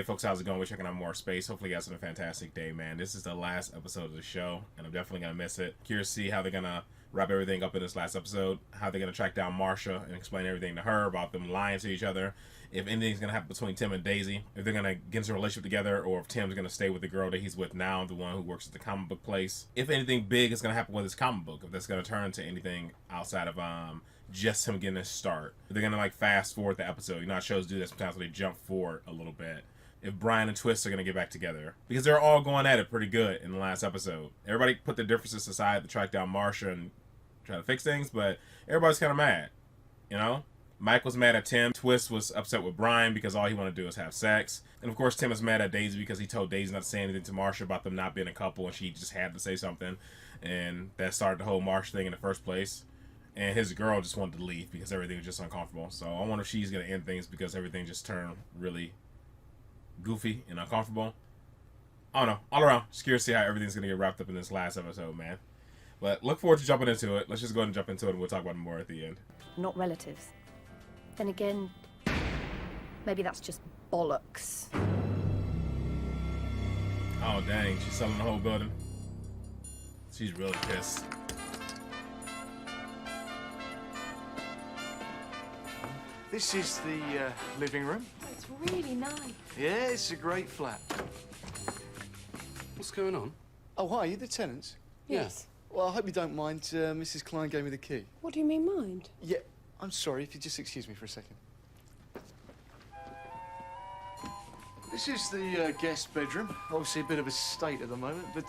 folks, how's it going? We're checking out more space. Hopefully you guys had a fantastic day, man. This is the last episode of the show, and I'm definitely going to miss it. Curious to see how they're going to wrap everything up in this last episode, how they're going to track down Marcia and explain everything to her about them lying to each other, if anything's going to happen between Tim and Daisy, if they're going to get into a relationship together, or if Tim's going to stay with the girl that he's with now, the one who works at the comic book place. If anything big is going to happen with his comic book, if that's going to turn into anything outside of just him getting his start. If they're going to like fast forward the episode. You know how shows do that sometimes when they jump forward a little bit. If Brian and Twist are going to get back together. Because they're all going at it pretty good in the last episode. Everybody put their differences aside to track down Marcia and try to fix things, but everybody's kind of mad, you know? Mike was mad at Tim. Twist was upset with Brian because all he wanted to do is have sex. And of course, Tim is mad at Daisy because he told Daisy not to say anything to Marcia about them not being a couple, and she just had to say something. And that started the whole Marcia thing in the first place. And his girl just wanted to leave because everything was just uncomfortable. So I wonder if she's going to end things because everything just turned really goofy and uncomfortable. I don't know. All around, just curious to see how everything's going to get wrapped up in this last episode, man. But look forward to jumping into it. Let's just go ahead and jump into it, and we'll talk about it more at the end. Not relatives. Then again, maybe that's just bollocks. Oh, dang. She's selling the whole building. She's really pissed. This is the living room. Oh, it's really nice. Yeah, it's a great flat. What's going on? Oh, hi, you the tenants? Yes. Well, I hope you don't mind. Mrs. Klein gave me the key. What do you mean mind? Yeah, I'm sorry, if you just excuse me for a second. This is the guest bedroom. Obviously a bit of a state at the moment, but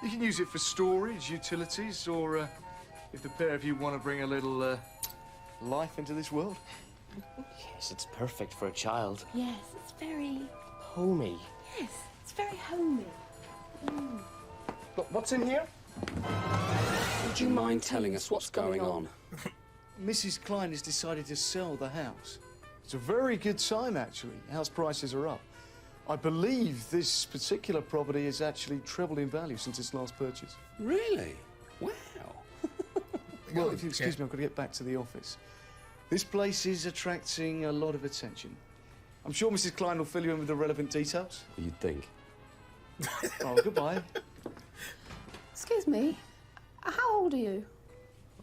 you can use it for storage, utilities, or if the pair of you want to bring a little life into this world. Yes, it's perfect for a child. Yes, it's very... Homey. Yes, it's very homey. Look, what's in here? Would you mind telling us what's going on? Mrs. Klein has decided to sell the house. It's a very good time, actually. House prices are up. I believe this particular property has actually trebled in value since its last purchase. Really? Wow. Well, if you excuse me, I've got to get back to the office. This place is attracting a lot of attention. I'm sure Mrs. Klein will fill you in with the relevant details. You'd think. Oh, goodbye. Excuse me, how old are you?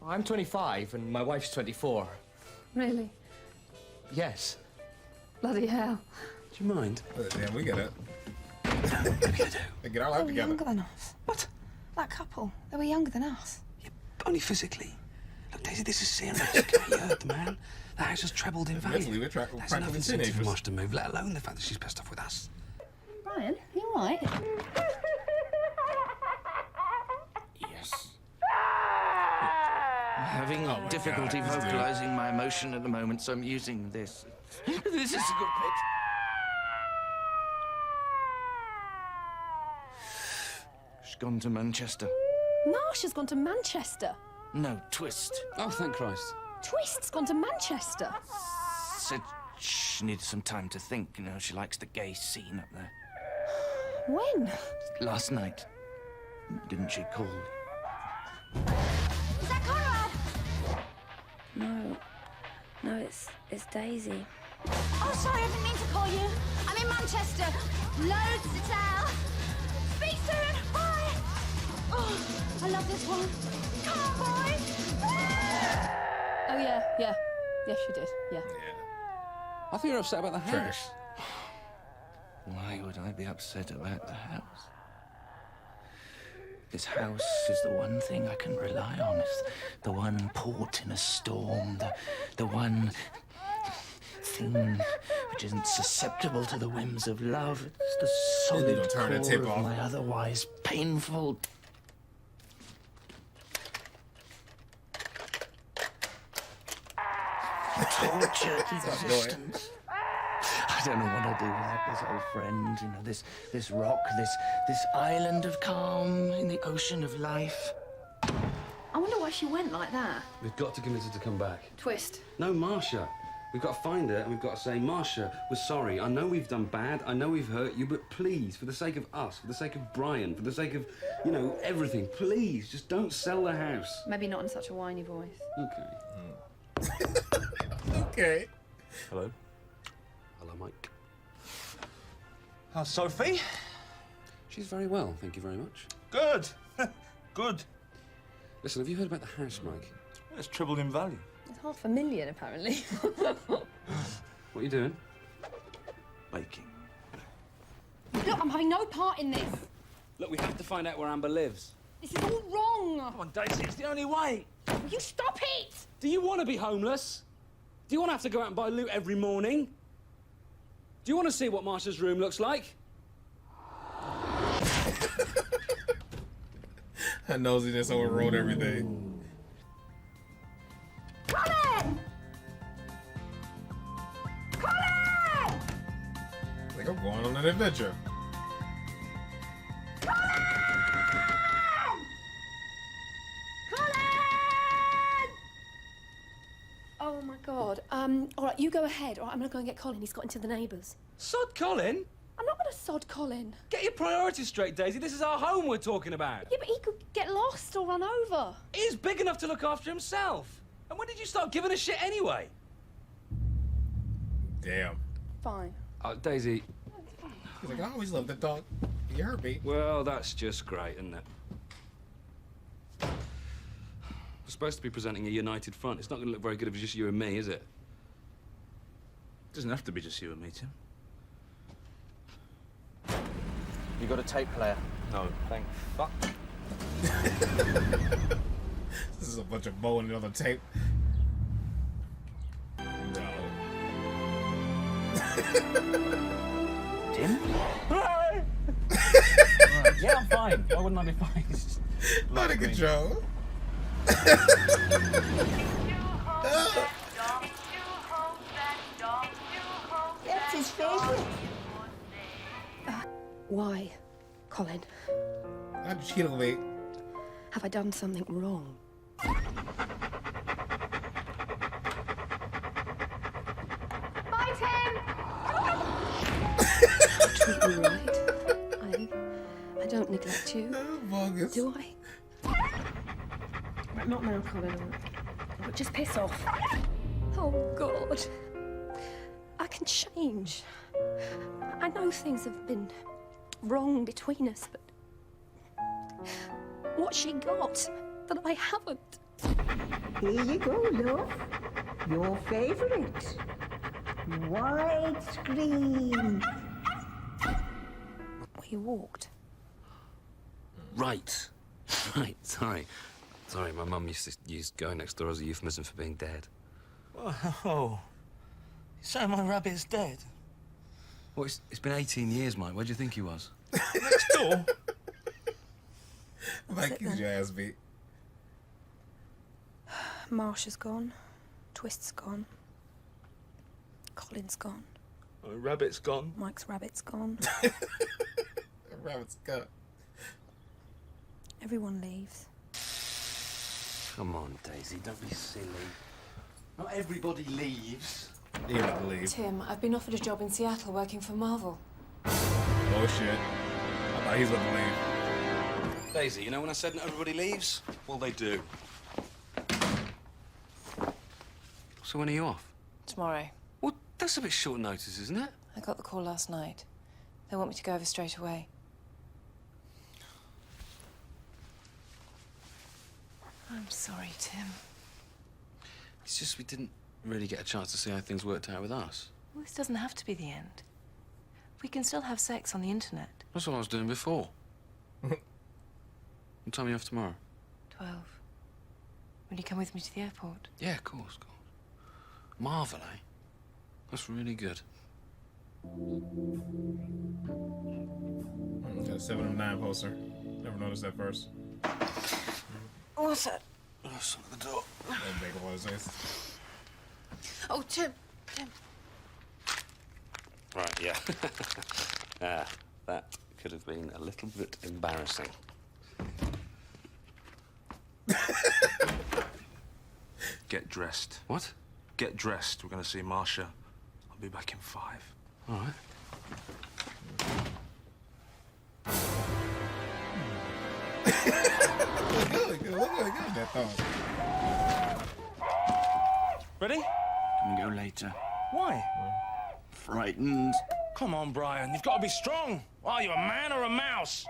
I'm 25 and my wife's 24. Really? Yes. Bloody hell. Do you mind? Yeah, we get it. What are you gonna do? We get our They life were together. younger than us. What? That couple, they were younger than us. Yeah, only physically. Look, Daisy, this is serious. Okay, you heard the man. The house has trebled in value. Mentally, we're There's practically enough incentive for teenagers. Marsh to move, let alone the fact that she's pissed off with us. Brian, you all right? Yes. I'm having my difficulty God, this dude. vocalizing my emotion at the moment, so I'm using this. This is a good bit. She's gone to Manchester. Marcia's gone to Manchester. No, Twist. Oh, thank Christ. Twist's gone to Manchester. Said she needed some time to think. You know, she likes the gay scene up there. When? Last night. Didn't she call? Is that Conrad? No, it's Daisy. Oh, sorry, I didn't mean to call you. I'm in Manchester. Loads to tell. Speak soon. Bye. Oh, I love this one. Come on, boys. Oh, yeah. Yes, you did, yeah. I think you're upset about the house. Trash. Why would I be upset about the house? This house is the one thing I can rely on. It's the one port in a storm. The one thing which isn't susceptible to the whims of love. It's the solid don't turn that core tip of off. my otherwise painful... tortured existence. I don't know what I'll do without this old friend, you know, this rock, this island of calm in the ocean of life. I wonder why she went like that. We've got to convince her to come back. Twist. No, Marcia. We've got to find her and we've got to say, Marcia, we're sorry. I know we've done bad. I know we've hurt you, but please, for the sake of us, for the sake of Brian, for the sake of, you know, everything, please, just don't sell the house. Maybe not in such a whiny voice. Okay. Okay. Hello. Hello, Mike. How's Sophie? She's very well, thank you very much. Good. Good. Listen, have you heard about the house, Mike? It's tripled in value. It's $500,000, apparently. What are you doing? Baking. Look, I'm having no part in this. Look, we have to find out where Amber lives. This is all wrong. Come on, Daisy, it's the only way. Will you stop it? Do you want to be homeless? Do you want to have to go out and buy loot every morning? Do you want to see what Marsha's room looks like? Her nosiness overrode everything. Colin! Colin! Like I'm going on an adventure. Oh my God. All right, you go ahead. All right, I'm gonna go and get Colin. He's got into the neighbours. Sod Colin? I'm not gonna sod Colin. Get your priorities straight, Daisy. This is our home we're talking about. Yeah, but he could get lost or run over. He's big enough to look after himself. And when did you start giving a shit anyway? Damn. Fine. Daisy. He's like, I always loved that dog. You heard me. Well, that's just great, isn't it? We're supposed to be presenting a united front. It's not going to look very good if it's just you and me, is it? Doesn't have to be just you and me, Tim. You got a tape player? No. Thank fuck. This is a bunch of bowing on the tape. No. Tim? Yeah, I'm fine. Why wouldn't I be fine? It's just Not a control. That's his favourite. Why, Colin? How'd you cheat on me? Have I done something wrong? Bye, Tim. Treat me right. I don't neglect you. Bogus. Do I? Right, not now, Colin. But just piss off. Oh, God. I can change. I know things have been wrong between us, but what's she got that I haven't? Here you go, love. Your favourite. Widescreen. We walked. Right. Right, sorry. Sorry, my mum used to use going next door as a euphemism for being dead. Oh. So my rabbit's dead? Well, it's been 18 years, Mike. Where do you think he was? Next door? Mike, get your ass beat. Marsha's gone. Twist's gone. Colin's gone. My rabbit's gone. Mike's rabbit's gone. Rabbit's cut. Everyone leaves. Come on, Daisy, don't be silly. Not everybody leaves. You don't believe. Tim, I've been offered a job in Seattle working for Marvel. Oh shit. I thought he was gonna leave. Daisy, you know when I said not everybody leaves? Well, they do. So when are you off? Tomorrow. Well, that's a bit short notice, isn't it? I got the call last night. They want me to go over straight away. I'm sorry, Tim. It's just we didn't really get a chance to see how things worked out with us. Well, this doesn't have to be the end. We can still have sex on the internet. That's what I was doing before. What time are you off tomorrow? 12. Will you come with me to the airport? Yeah, of course. Marvel, eh? That's really good. Got a 7 of 9 poster. Never noticed that first. What's that? Oh, son of the door. That big was nice. Oh, Tim. Tim. Right, yeah. That could have been a little bit embarrassing. Get dressed. What? Get dressed. We're going to see Marsha. I'll be back in 5. All right. Look good. That thought. Ready? Can we go later? Why? Frightened. Come on, Brian. You've got to be strong. Are you a man or a mouse?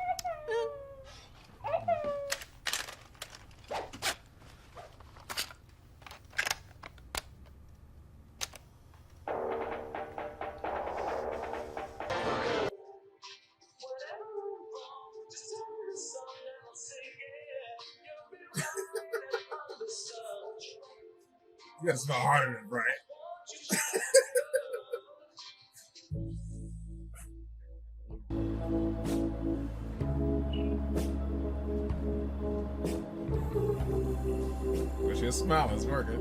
You gotta smell harder than Brian. Wish your smile is working.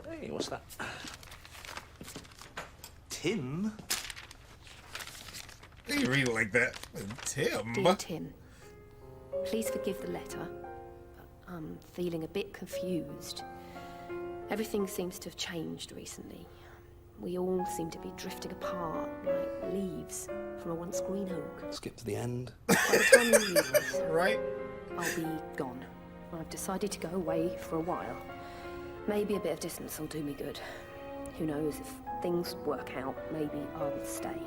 Hey, what's that? Tim? You read it like that. Tim. Dear Tim, please forgive the letter. I'm feeling a bit confused. Everything seems to have changed recently. We all seem to be drifting apart like leaves from a once green oak. Skip to the end. By the time you leave, right? I'll be gone. I've decided to go away for a while. Maybe a bit of distance will do me good. Who knows, if things work out, maybe I'll stay.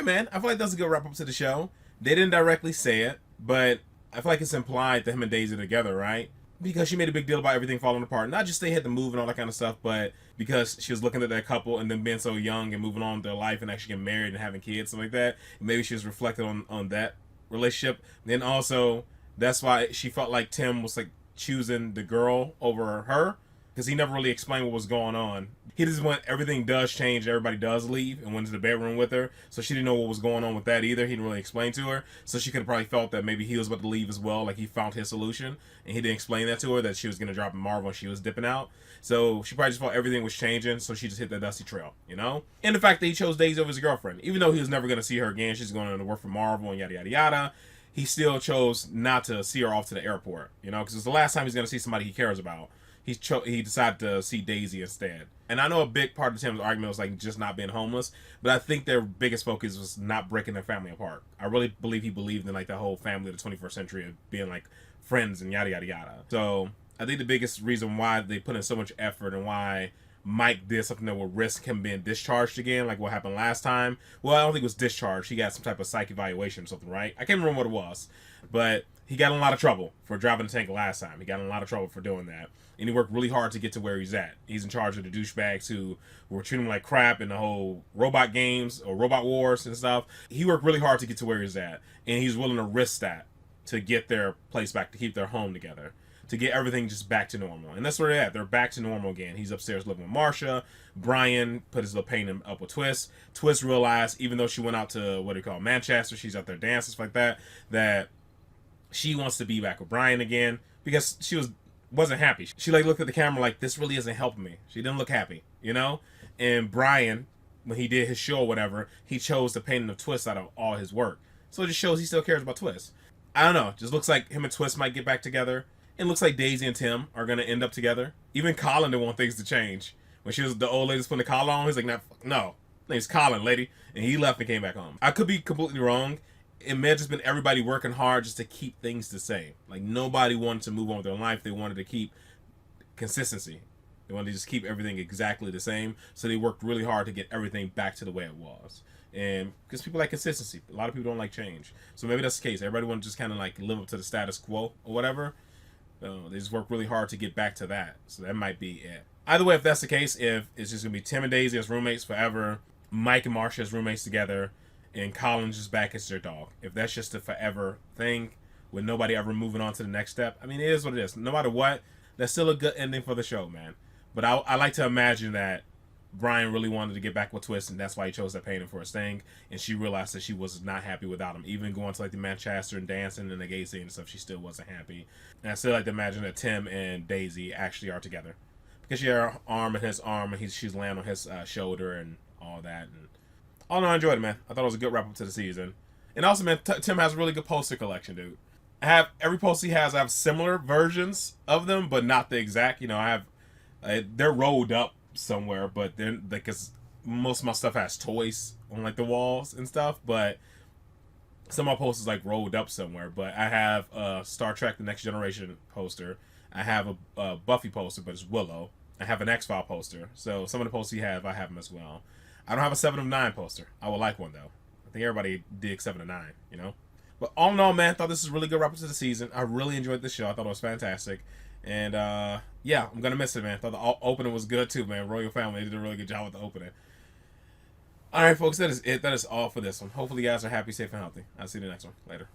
Man, I feel like that's a good wrap up to the show. They didn't directly say it, but I feel like it's implied that him and Daisy are together, right? Because she made a big deal about everything falling apart. Not just they had to move and all that kind of stuff, but because she was looking at that couple and then being so young and moving on with their life and actually getting married and having kids, something like that. Maybe she was reflecting on that relationship. Then also, that's why she felt like Tim was like choosing the girl over her, because he never really explained what was going on. He just went, everything does change, everybody does leave, and went to the bedroom with her. So she didn't know what was going on with that either. He didn't really explain to her. So she could have probably felt that maybe he was about to leave as well, like he found his solution, and he didn't explain that to her, that she was going to drop Marvel and she was dipping out. So she probably just felt everything was changing, so she just hit that dusty trail, you know? And the fact that he chose Daisy over his girlfriend, even though he was never going to see her again, she's going to work for Marvel and yada yada yada, he still chose not to see her off to the airport, you know, because it's the last time he's going to see somebody he cares about. He decided to see Daisy instead. And I know a big part of Tim's argument was like just not being homeless, but I think their biggest focus was not breaking their family apart. I really believe he believed in like the whole family of the 21st century of being like friends and yada yada yada. So I think the biggest reason why they put in so much effort and why Mike did something that would risk him being discharged again, like what happened last time. Well, I don't think it was discharged. He got some type of psych evaluation or something, right? I can't remember what it was, but he got in a lot of trouble for driving the tank last time. He got in a lot of trouble for doing that. And he worked really hard to get to where he's at. He's in charge of the douchebags who were treating him like crap in the whole robot games or robot wars and stuff. He worked really hard to get to where he's at. And he's willing to risk that to get their place back, to keep their home together, to get everything just back to normal. And that's where they're at. They're back to normal again. He's upstairs living with Marcia. Brian put his little pain up with Twist. Twist realized, even though she went out to, Manchester, she's out there dancing, stuff like that, that she wants to be back with Brian again because she wasn't happy. She like looked at the camera like, this really isn't helping me. She didn't look happy, you know? And Brian, when he did his show or whatever, he chose the painting of Twist out of all his work. So it just shows he still cares about Twist. I don't know. Just looks like him and Twist might get back together. It looks like Daisy and Tim are going to end up together. Even Colin didn't want things to change. When she was the old lady putting the collar on, he's like, no, name's Colin, lady. And he left and came back home. I could be completely wrong. It may have just been everybody working hard just to keep things the same. Like, nobody wanted to move on with their life. They wanted to keep consistency. They wanted to just keep everything exactly the same. So they worked really hard to get everything back to the way it was. And because people like consistency. A lot of people don't like change. So maybe that's the case. Everybody wants to just kind of like live up to the status quo or whatever. They just work really hard to get back to that. So that might be it. Either way, if that's the case, if it's just going to be Tim and Daisy as roommates forever, Mike and Marcia as roommates together, and Colin's just back as their dog. If that's just a forever thing with nobody ever moving on to the next step, I mean, it is what it is. No matter what, that's still a good ending for the show, man. But I like to imagine that Brian really wanted to get back with Twist, and that's why he chose to paint him for a Sting. And she realized that she was not happy without him. Even going to like the Manchester and dancing and the gay scene and stuff, she still wasn't happy. And I still like to imagine that Tim and Daisy actually are together, because she had her arm in his arm, and she's laying on his shoulder and all that. And all in all, I enjoyed it, man. I thought it was a good wrap up to the season. And also, man, Tim has a really good poster collection, dude. I have every poster he has. I have similar versions of them, but not the exact. You know, I have they're rolled up somewhere, but then because most of my stuff has toys on like the walls and stuff, but some of my posters like rolled up somewhere. But I have a Star Trek: The Next Generation poster. I have a Buffy poster, but it's Willow. I have an X-File poster. So some of the posters you have, I have them as well. I don't have a 7 of 9 poster. I would like one though. I think everybody digs 7 of 9, you know. But all in all, man, I thought this was a really good wrap up to the season. I really enjoyed the show. I thought it was fantastic. And yeah, I'm gonna miss it, man. I thought the opening was good too, man. Royal Family did a really good job with the opening. All right, folks, that is it. That is all for this one. Hopefully, you guys are happy, safe, and healthy. I'll see you in the next one. Later.